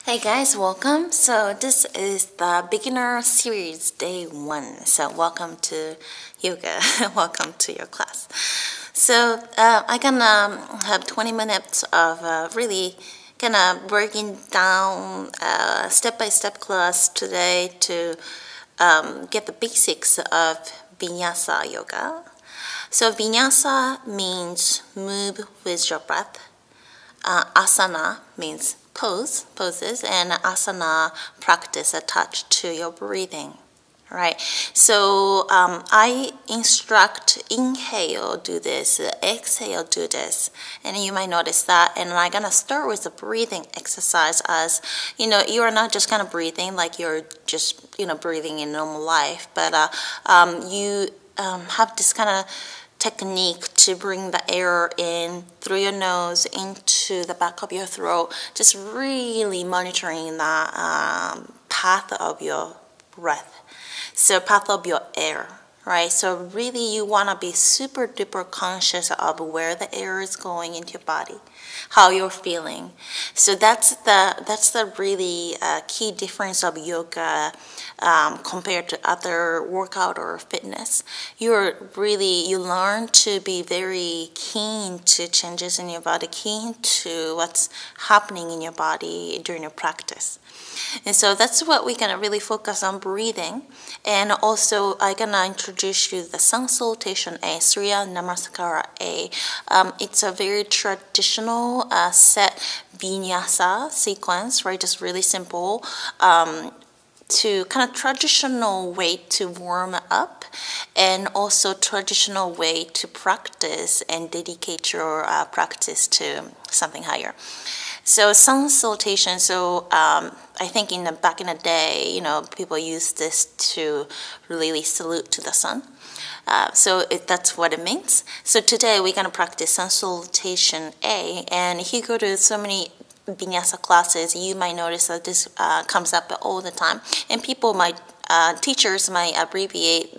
Hey guys, welcome. So this is the beginner series day 1. So welcome to yoga. Welcome to your class. So I gonna have 20 minutes of really kind of breaking down step-by-step class today to get the basics of vinyasa yoga. So vinyasa means move with your breath. Asana means poses, and asana practice attached to your breathing, right? So I instruct inhale, do this, exhale, do this, and you might notice that. And I'm gonna start with the breathing exercise, as you know, you are not just kind of breathing like you're just breathing in normal life, but you have this kind of technique to bring the air in through your nose into the back of your throat, just really monitoring the path of your breath, so path of your air, right? So really you want to be super duper conscious of where the air is going into your body, how you're feeling. So that's the really key difference of yoga compared to other workout or fitness. You learn to be very keen to changes in your body, keen to what's happening in your body during your practice. And so that's what we're gonna really focus on, breathing. And also I'm gonna introduce you the sun salutation A, Surya Namaskara A. It's a very traditional set vinyasa sequence, right? Just really simple. To kind of traditional way to warm up, and also traditional way to practice and dedicate your practice to something higher. So sun salutation. So I think back in the day, people used this to really salute to the sun. So that's what it means. So today we're gonna practice sun salutation A, and if you go to so many vinyasa classes, you might notice that this comes up all the time, and teachers might abbreviate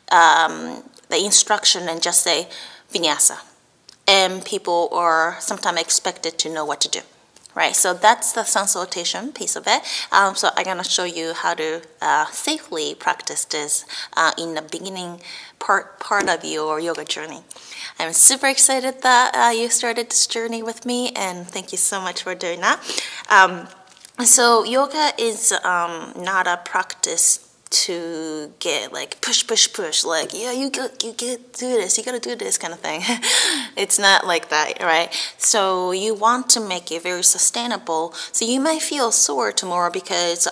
the instruction and just say vinyasa, and people are sometimes expected to know what to do, right? So that's the sun salutation piece of it. So I'm gonna show you how to safely practice this in the beginning part of your yoga journey. I'm super excited that you started this journey with me, and thank you so much for doing that. So yoga is not a practice to get like push, like, yeah, you gotta do this kind of thing. It's not like that, right? So you want to make it very sustainable. So you might feel sore tomorrow because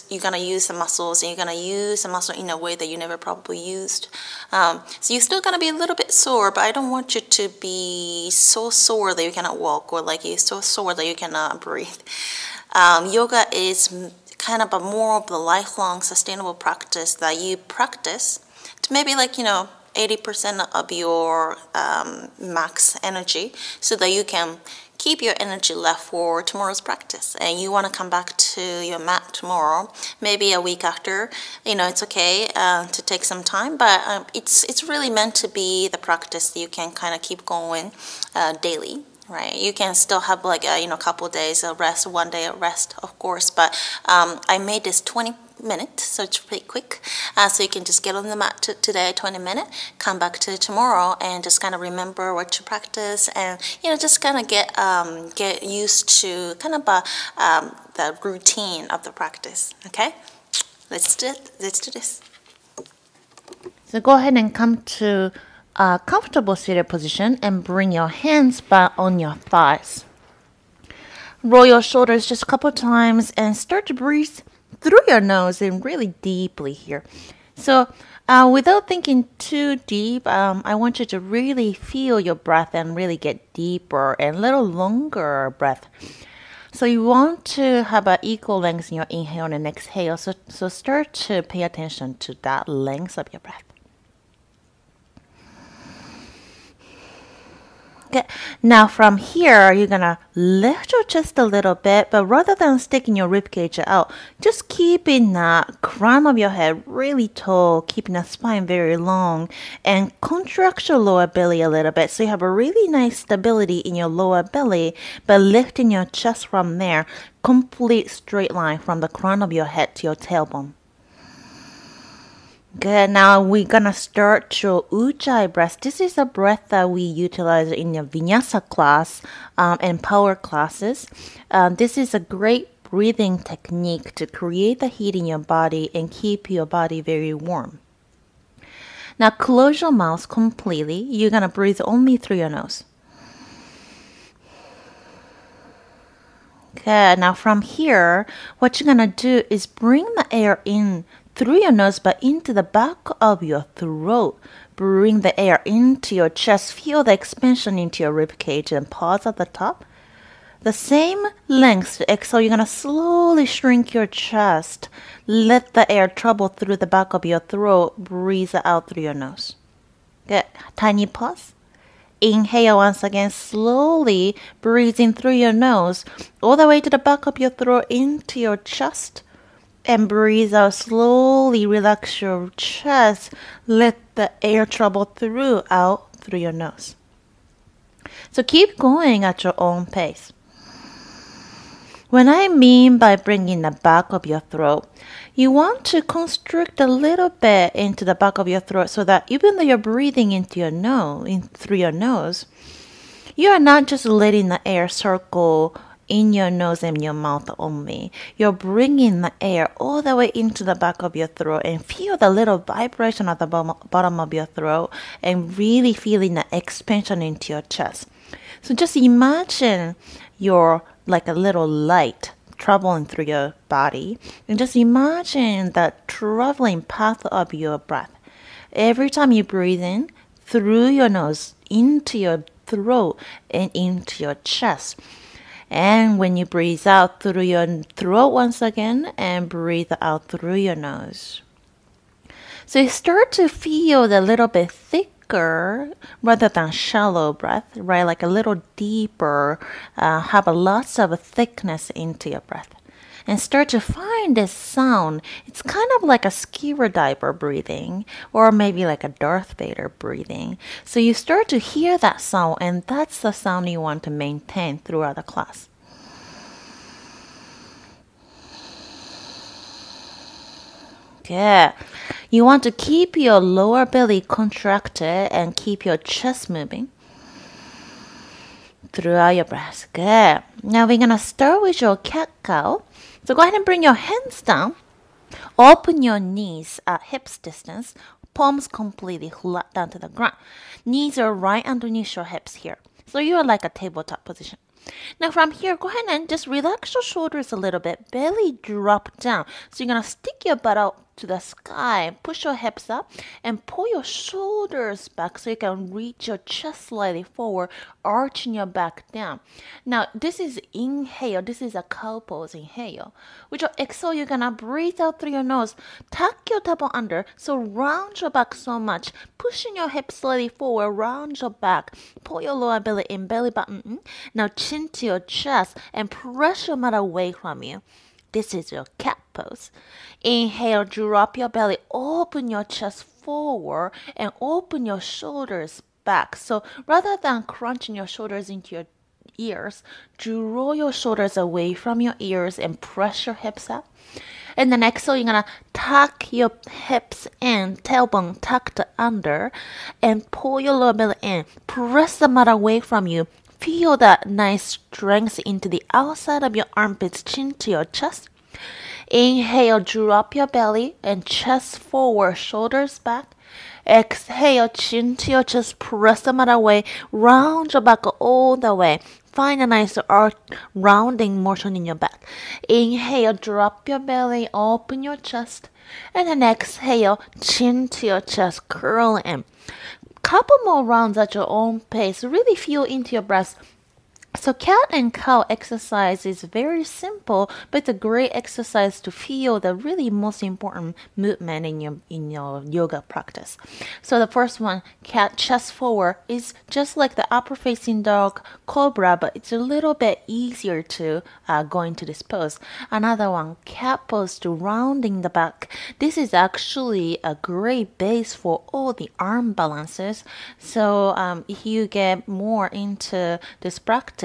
you're gonna use the muscles, and you're gonna use the muscle in a way that you never probably used. So you're still gonna be a little bit sore, but I don't want you to be so sore that you cannot walk, or like you're so sore that you cannot breathe. Yoga is kind of more of the lifelong sustainable practice that you practice to maybe 80% of your max energy, so that you can keep your energy left for tomorrow's practice. And you want to come back to your mat tomorrow, maybe a week after. It's okay to take some time, but it's really meant to be the practice that you can kind of keep going daily. Right, you can still have a couple of days of rest, one day of rest, of course. But I made this 20 minutes, so it's pretty quick. So you can just get on the mat today, 20 minutes, come back to tomorrow, and just kind of remember what you practice, and just kind of get used to kind of the routine of the practice. Okay, let's do this. So go ahead and come to a comfortable seated position and bring your hands back on your thighs. Roll your shoulders just a couple times and start to breathe through your nose and really deeply here. So without thinking too deep, I want you to really feel your breath and really get deeper and a little longer breath. So you want to have an equal length in your inhale and exhale. So start to pay attention to that length of your breath. Good. Now from here, you're gonna lift your chest a little bit, but rather than sticking your ribcage out, just keeping the crown of your head really tall, keeping the spine very long, and contract your lower belly a little bit so you have a really nice stability in your lower belly, but lifting your chest from there, complete straight line from the crown of your head to your tailbone. Good. Now we're gonna start your ujjayi breath. This is a breath that we utilize in your vinyasa class and power classes. This is a great breathing technique to create the heat in your body and keep your body very warm. Now close your mouth completely. You're gonna breathe only through your nose. Good. Now from here, what you're gonna do is bring the air in through your nose, but into the back of your throat. Bring the air into your chest. Feel the expansion into your rib cage and pause at the top. The same length to exhale, you're going to slowly shrink your chest. Let the air travel through the back of your throat. Breathe out through your nose. Good. Tiny pause. Inhale once again, slowly breathing through your nose, all the way to the back of your throat into your chest. And breathe out slowly, relax your chest. Let the air travel through your nose. So keep going at your own pace. When I mean by bringing the back of your throat, you want to constrict a little bit into the back of your throat so that even though you're breathing into your nose, through your nose, you are not just letting the air circle in your nose and your mouth only. You're bringing the air all the way into the back of your throat and feel the little vibration at the bottom of your throat and really feeling the expansion into your chest. So just imagine you're like a little light traveling through your body, and just imagine that traveling path of your breath. Every time you breathe in through your nose, into your throat and into your chest. And when you breathe out through your throat once again and breathe out through your nose. So you start to feel a little bit thicker rather than shallow breath, right? Like a little deeper, have a lots of thickness into your breath. And start to find this sound. It's kind of like a scuba diver breathing, or maybe like a Darth Vader breathing. So you start to hear that sound, and that's the sound you want to maintain throughout the class. Good. You want to keep your lower belly contracted and keep your chest moving throughout your breath. Good. Now we're going to start with your cat-cow. So go ahead and bring your hands down. Open your knees at hips distance. Palms completely flat down to the ground. Knees are right underneath your hips here. So you are like a tabletop position. Now from here, go ahead and just relax your shoulders a little bit. Belly drop down. So you're going to stick your butt out to the sky. Push your hips up and pull your shoulders back so you can reach your chest slightly forward, arching your back down. Now this is inhale. This is a cow pose. Inhale. With your exhale, you're going to breathe out through your nose. Tuck your tailbone under. So round your back so much. Pushing your hips slightly forward. Round your back. Pull your lower belly in. Belly button. Now chin to your chest and press your mat away from you. This is your cat pose. Inhale, drop your belly, open your chest forward and open your shoulders back. So rather than crunching your shoulders into your ears, draw your shoulders away from your ears and press your hips up. And then exhale, you're going to tuck your hips in, tailbone tucked under, and pull your lower belly in. Press the mat away from you. Feel that nice strength into the outside of your armpits, chin to your chest. Inhale, drop your belly and chest forward, shoulders back. Exhale, chin to your chest, press the mat away, round your back all the way. Find a nice rounding motion in your back. Inhale, drop your belly, open your chest. And then exhale, chin to your chest, curl in. Couple more rounds at your own pace. Really feel into your breath. So cat and cow exercise is very simple, but it's a great exercise to feel the really most important movement in your yoga practice. So the first one, cat chest forward, is just like the upper facing dog cobra, but it's a little bit easier to go into this pose. Another one, cat pose to rounding the back. This is actually a great base for all the arm balances. So if you get more into this practice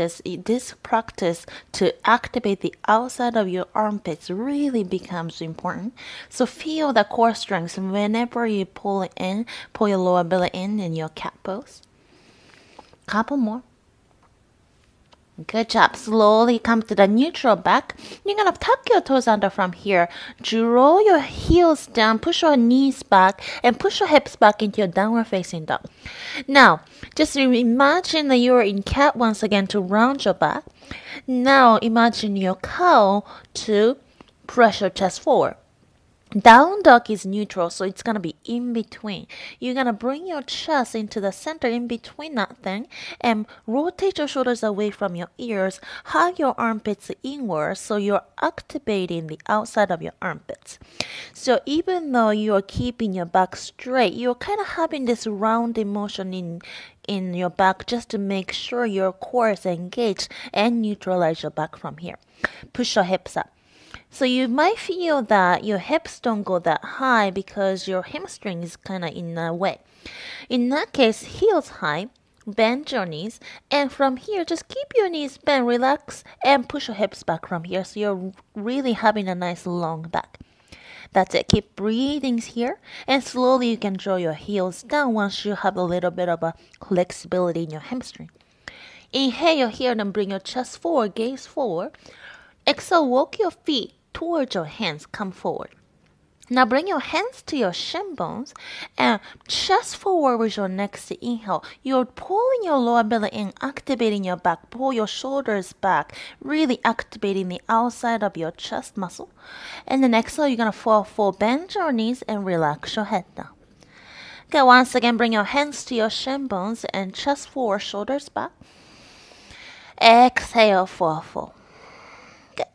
to activate the outside of your armpits really becomes important. So feel the core strength whenever you pull your lower belly in your cat pose. Couple more. Good job. Slowly come to the neutral back. You're going to tuck your toes under from here. Draw your heels down, push your knees back, and push your hips back into your downward facing dog. Now, just imagine that you're in cat once again to round your back. Now, imagine your cow to press your chest forward. Down dog is neutral, so it's going to be in between. You're going to bring your chest into the center in between that thing and rotate your shoulders away from your ears. Hug your armpits inward, so you're activating the outside of your armpits. So even though you're keeping your back straight, you're kind of having this rounding motion in your back just to make sure your core is engaged and neutralize your back from here. Push your hips up. So you might feel that your hips don't go that high because your hamstring is kind of in the way. In that case, heels high, bend your knees, and from here, just keep your knees bent, relax, and push your hips back from here. So you're really having a nice long back. That's it. Keep breathing here, and slowly you can draw your heels down once you have a little bit of a flexibility in your hamstring. Inhale here, and bring your chest forward, gaze forward. Exhale, walk your feet towards your hands, come forward. Now bring your hands to your shin bones and chest forward with your next inhale. You're pulling your lower belly in, activating your back. Pull your shoulders back, really activating the outside of your chest muscle. And then exhale, you're going to fall forward, bend your knees and relax your head down. Okay, once again, bring your hands to your shin bones and chest forward, shoulders back. Exhale, fall forward.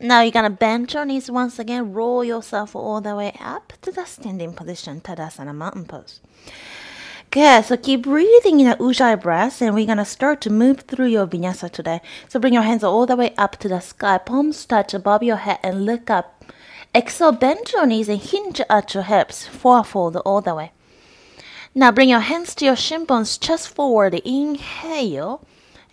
Now you're going to bend your knees once again, roll yourself all the way up to the standing position, Tadasana mountain pose. Good, so keep breathing in the Ujjayi breath, and we're going to start to move through your vinyasa today. So bring your hands all the way up to the sky, palms touch above your head and look up. Exhale, bend your knees and hinge at your hips, fold all the way. Now bring your hands to your shin bones, chest forward, inhale.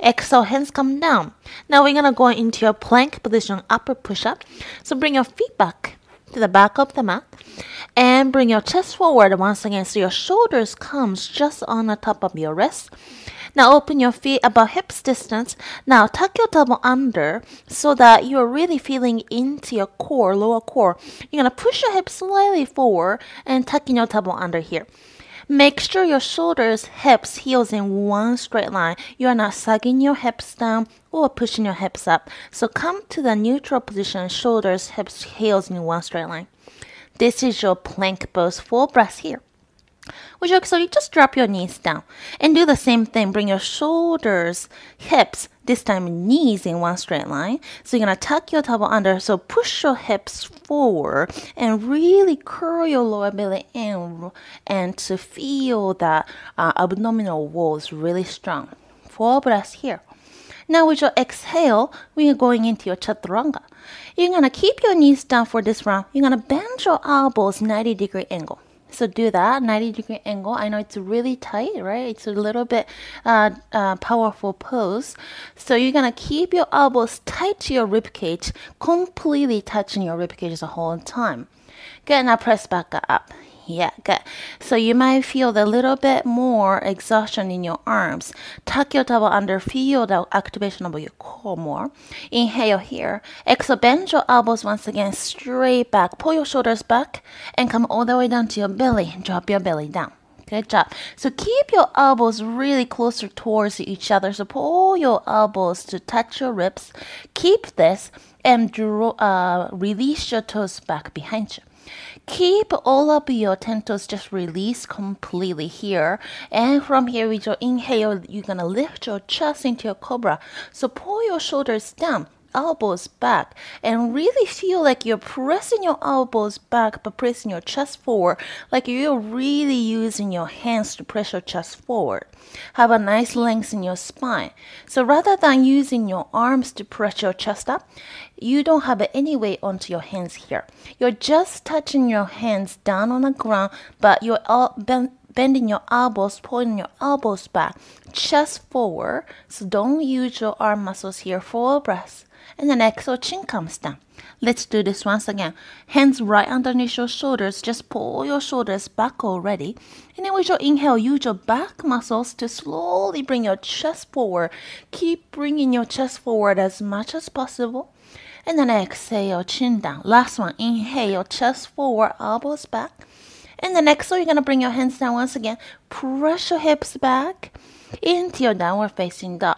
Exhale, hands come down. Now we're going to go into your plank position, upper push-up. So bring your feet back to the back of the mat. And bring your chest forward once again so your shoulders comes just on the top of your wrist. Now open your feet about hips distance. Now tuck your elbow under so that you're really feeling into your core, lower core. You're going to push your hips slightly forward and tucking your elbow under here. Make sure your shoulders, hips, heels in one straight line. You are not sagging your hips down or pushing your hips up. So come to the neutral position, shoulders, hips, heels in one straight line. This is your plank pose, full breath here. So you just drop your knees down and do the same thing. Bring your shoulders, hips, this time knees in one straight line. So you're going to tuck your elbow under. So push your hips forward and really curl your lower belly in and to feel that abdominal wall is really strong. Full breath here. Now with your exhale, we are going into your chaturanga. You're going to keep your knees down for this round. You're going to bend your elbows 90-degree angle. So do that, 90-degree angle. I know it's really tight, right? It's a little bit powerful pose. So you're going to keep your elbows tight to your ribcage, completely touching your ribcage the whole time. Good, now press back up. Yeah, good. So you might feel a little bit more exhaustion in your arms. Tuck your elbow under, feel the activation of your core more. Inhale here. Exhale, bend your elbows once again, straight back. Pull your shoulders back and come all the way down to your belly. Drop your belly down. Good job. So keep your elbows really closer towards each other. So pull your elbows to touch your ribs. Keep this and release your toes back behind you. Keep all of your 10 toes just release completely here. And from here, with your inhale, you're going to lift your chest into your cobra. So pull your shoulders down, elbows back, and really feel like you're pressing your elbows back, but pressing your chest forward, like you're really using your hands to press your chest forward. Have a nice length in your spine. So rather than using your arms to press your chest up, you don't have any weight onto your hands here. You're just touching your hands down on the ground, but you're bending your elbows, pulling your elbows back, chest forward. So don't use your arm muscles here. 4 breaths. And then exhale, chin comes down. Let's do this once again. Hands right underneath your shoulders. Just pull your shoulders back already. And then with your inhale, use your back muscles to slowly bring your chest forward. Keep bringing your chest forward as much as possible. And then exhale, chin down. Last one, inhale, chest forward, elbows back. And then exhale, you're going to bring your hands down once again. Press your hips back into your downward facing dog.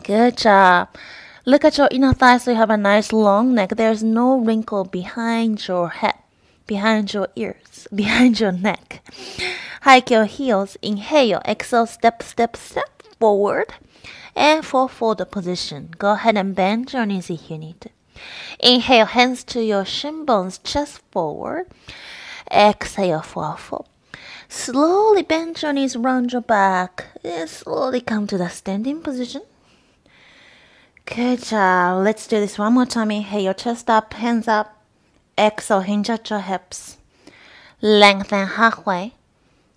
Good job. Look at your inner thigh so you have a nice long neck. There's no wrinkle behind your head, behind your ears, behind your neck. Hike your heels. Inhale. Exhale. Step, step, step forward. And for forward position. Go ahead and bend your knees if you need to. Inhale. Hands to your shin bones. Chest forward. Exhale. Forward. Slowly bend your knees. Round your back. And slowly come to the standing position. Good job. Let's do this one more time. Inhale, your chest up, hands up. Exhale, hinge at your hips. Lengthen halfway.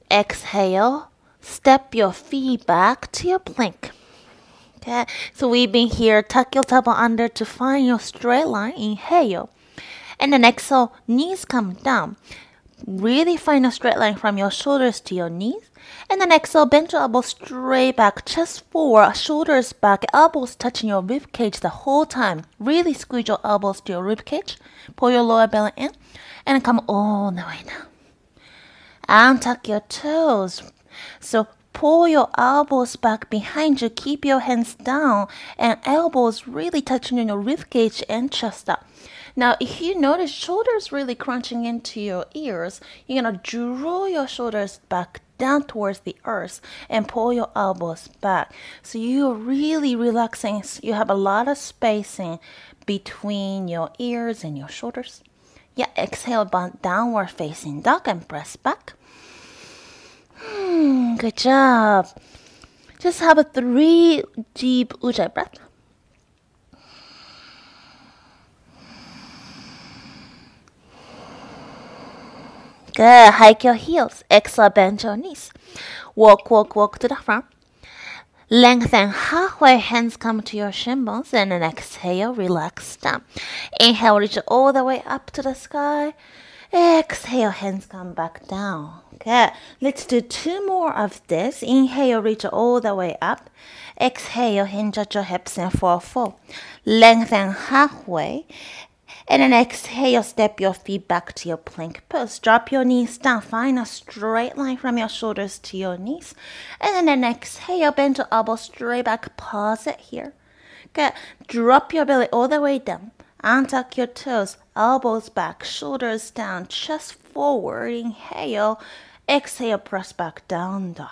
Exhale, step your feet back to your plank. Okay, so we've been here. Tuck your tailbone under to find your straight line. Inhale. And then exhale, knees come down. Really find a straight line from your shoulders to your knees. And then exhale, bend your elbows straight back, chest forward, shoulders back, elbows touching your rib cage the whole time. Really squeeze your elbows to your rib cage. Pull your lower belly in and come all the way down. And tuck your toes. So pull your elbows back behind you. Keep your hands down and elbows really touching your rib cage and chest up. Now, if you notice shoulders really crunching into your ears, you're going to draw your shoulders back down towards the earth and pull your elbows back. So you're really relaxing. You have a lot of spacing between your ears and your shoulders. Yeah, exhale, downward facing dog and press back. Good job. Just have a 3 deep ujjayi breath. Good. Hike your heels. Exhale, bend your knees. Walk, walk, walk to the front. Lengthen halfway. Hands come to your shin bones. And then exhale, relax down. Inhale, reach all the way up to the sky. Exhale, hands come back down. Good. Let's do 2 more of this. Inhale, reach all the way up. Exhale, hinge at your hips and fall. Lengthen halfway. And then exhale, step your feet back to your plank pose. Drop your knees down. Find a straight line from your shoulders to your knees. And then exhale, bend your elbows straight back. Pause it here. Good. Drop your belly all the way down. Untuck your toes. Elbows back. Shoulders down. Chest forward. Inhale. Exhale, press back down dog.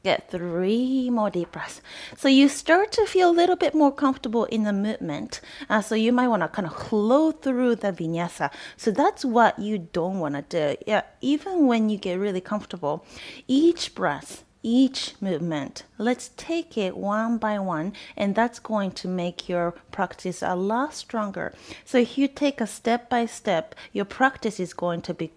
Get 3 more deep breaths. So you start to feel a little bit more comfortable in the movement. So you might want to kind of flow through the vinyasa. So that's what you don't want to do. Yeah, even when you get really comfortable, each breath, each movement, let's take it one by one. And that's going to make your practice a lot stronger. So if you take a step by step, your practice is going to be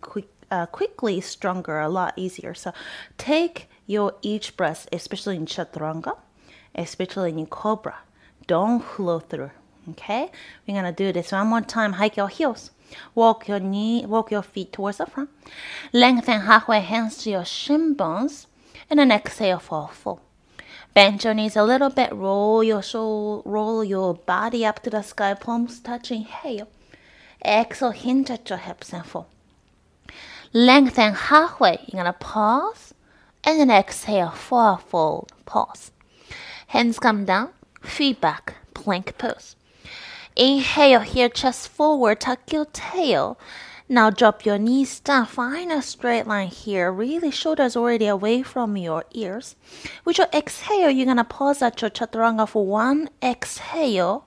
quickly stronger, a lot easier. So take your each breath, especially in chaturanga, especially in cobra. Don't flow through. Okay? We're gonna do this one more time. Hike your heels. Walk your feet towards the front. Lengthen halfway, hands to your shin bones. And then exhale, fall full. Bend your knees a little bit. Roll your body up to the sky. Palms touch. Inhale. Exhale, hinge at your hips and fall. Lengthen halfway. You're gonna pause. And then exhale, fold, pause. Hands come down, feet back, plank pose. Inhale here, chest forward, tuck your tail. Now drop your knees down. Find a straight line here. Really, shoulders already away from your ears. With your exhale, you're going to pause at your chaturanga for one exhale.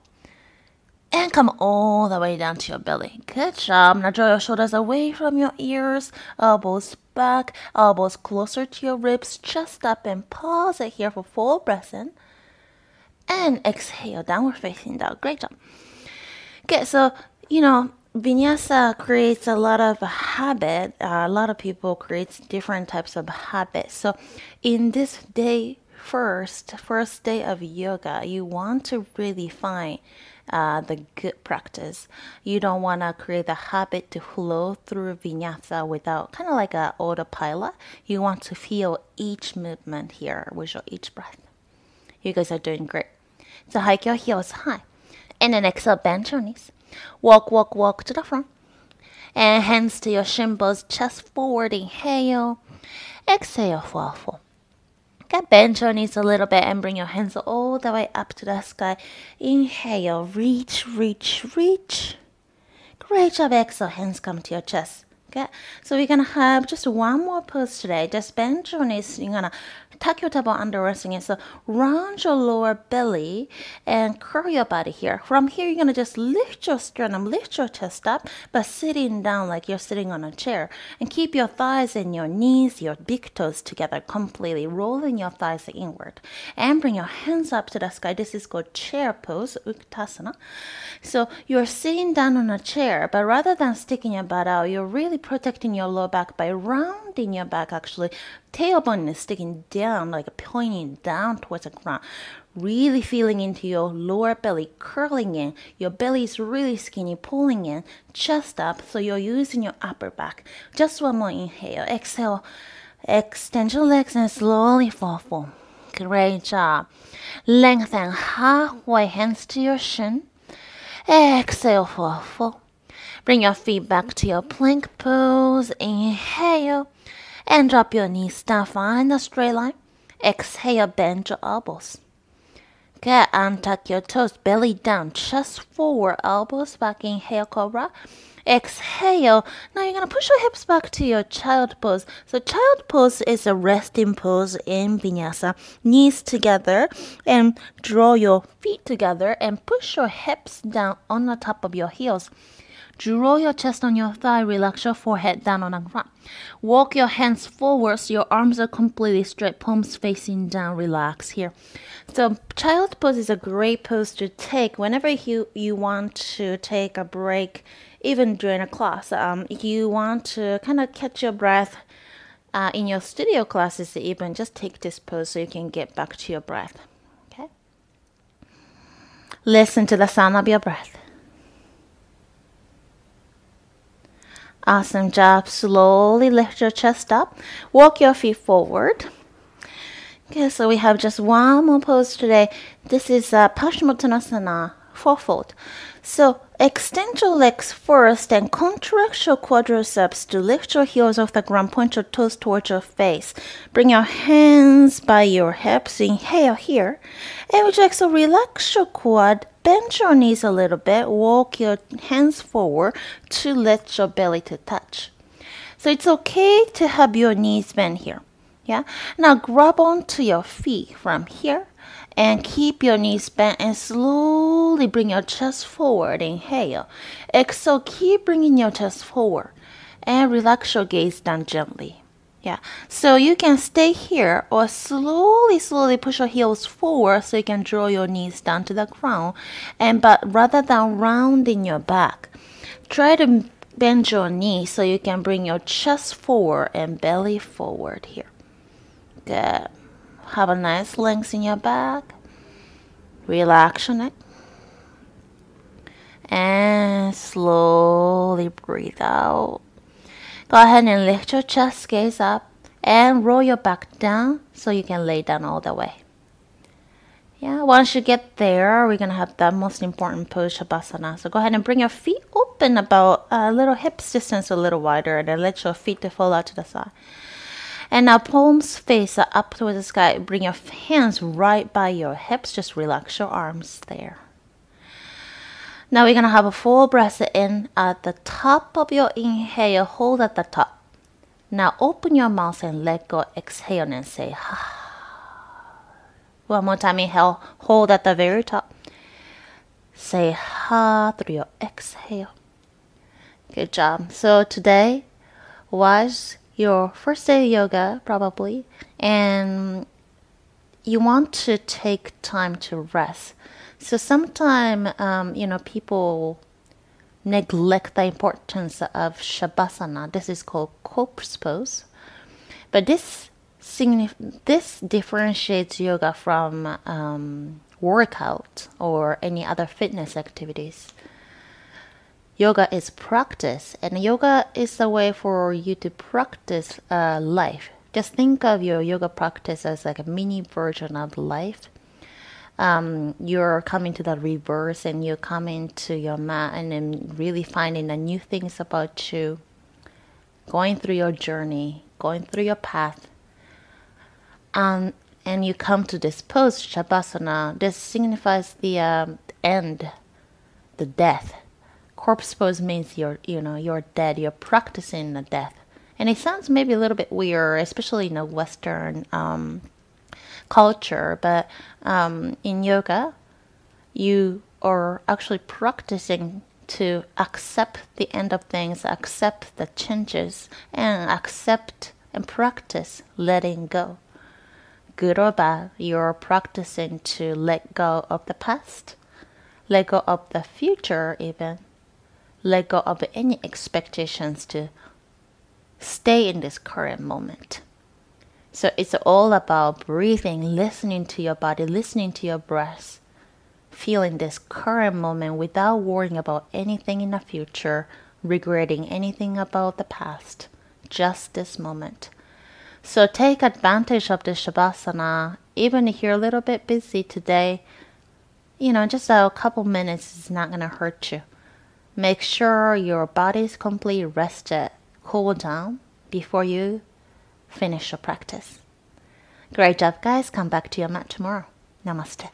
And come all the way down to your belly. Good job. Now draw your shoulders away from your ears. Elbows back. Elbows closer to your ribs. Chest up and pause it here for full breath in. And exhale, downward facing dog. Great job. Okay, so, Vinyasa creates a lot of habit. A lot of people create different types of habits. So in this day, first day of yoga, you want to really find the good practice. You don't want to create a habit to flow through vinyasa without kind of like an autopilot. You want to feel each movement here with your each breath. You guys are doing great. So hike your heels high. And then exhale, bend your knees. Walk, walk, walk to the front. And hands to your shin bones, chest forward, inhale. Exhale, fall full. Okay, bend your knees a little bit and bring your hands all the way up to the sky. Inhale, reach, reach, reach. Great job, exhale, hands come to your chest. Okay, so we're going to have just one more pose today. Just bend your knees. You're going to tuck your tailbone under resting it. So round your lower belly and curl your body here. From here, you're going to just lift your sternum, lift your chest up, but sitting down like you're sitting on a chair. And keep your thighs and your knees, your big toes together completely, rolling your thighs inward. And bring your hands up to the sky. This is called chair pose, Uttanasana. So you're sitting down on a chair, but rather than sticking your butt out, you're really protecting your lower back by rounding your back actually. Tailbone is sticking down, like pointing down towards the ground. Really feeling into your lower belly, curling in. Your belly is really skinny, pulling in. Chest up, so you're using your upper back. Just one more inhale. Exhale. Extend your legs and slowly fall full. Great job. Lengthen halfway, hands to your shin. Exhale, fall full. Bring your feet back to your plank pose. Inhale. And drop your knees down. Find a straight line. Exhale, bend your elbows. Okay, untuck your toes. Belly down. Chest forward. Elbows back. Inhale, cobra. Exhale. Now you're going to push your hips back to your child pose. So child pose is a resting pose in vinyasa. Knees together. And draw your feet together. And push your hips down on the top of your heels. Draw your chest on your thigh, relax your forehead down on the ground. Walk your hands forward so your arms are completely straight, palms facing down, relax here. So child pose is a great pose to take whenever you want to take a break, even during a class. You want to kind of catch your breath in your studio classes, even just take this pose so you can get back to your breath. Okay. Listen to the sound of your breath. Awesome job. Slowly lift your chest up. Walk your feet forward. Okay, so we have just one more pose today. This is Paschimottanasana, fourfold. So extend your legs first and contract your quadriceps to lift your heels off the ground. Point your toes towards your face. Bring your hands by your hips. Inhale here. And with your exhale, relax your quad. Bend your knees a little bit. Walk your hands forward to let your belly to touch. So it's okay to have your knees bent here. Yeah. Now grab onto your feet from here and keep your knees bent and slowly bring your chest forward. Inhale. Exhale. Keep bringing your chest forward and relax your gaze down gently. Yeah, so you can stay here or slowly push your heels forward so you can draw your knees down to the ground. But rather than rounding your back, try to bend your knees so you can bring your chest forward and belly forward here. Good. Have a nice length in your back. Relax your neck. And slowly breathe out. Go ahead and lift your chest, gaze up, and roll your back down so you can lay down all the way. Yeah, once you get there, we're going to have the most important pose, Shavasana. So go ahead and bring your feet open about a little hips distance a little wider, and then let your feet to fall out to the side. And now palms face up towards the sky. Bring your hands right by your hips. Just relax your arms there. Now we're going to have a full breath in at the top of your inhale. Hold at the top. Now open your mouth and let go. Exhale and say ha. One more time. Inhale. Hold at the very top. Say ha through your exhale. Good job. So today was your first day of yoga probably, and you want to take time to rest. So sometimes, people neglect the importance of Shavasana. This is called corpse pose. But this differentiates yoga from workout or any other fitness activities. Yoga is practice, and yoga is a way for you to practice life. Just think of your yoga practice as like a mini version of life. You're coming to the reverse, and you're coming to your mat and then really finding the new things about you, going through your journey, going through your path. And you come to this pose, Shavasana. This signifies the end, the death. Corpse pose means you're dead. You're practicing the death. And it sounds maybe a little bit weird, especially in a Western culture. But in yoga, you are actually practicing to accept the end of things, accept the changes, and accept and practice letting go. Good or bad, you're practicing to let go of the past, let go of the future even, let go of any expectations to stay in this current moment. So it's all about breathing, listening to your body, listening to your breath, feeling this current moment without worrying about anything in the future, regretting anything about the past, just this moment. So take advantage of this Shavasana. Even if you're a little bit busy today, just a couple minutes is not going to hurt you. Make sure your body is completely rested, cool down before you finish your practice. Great job, guys. Come back to your mat tomorrow. Namaste.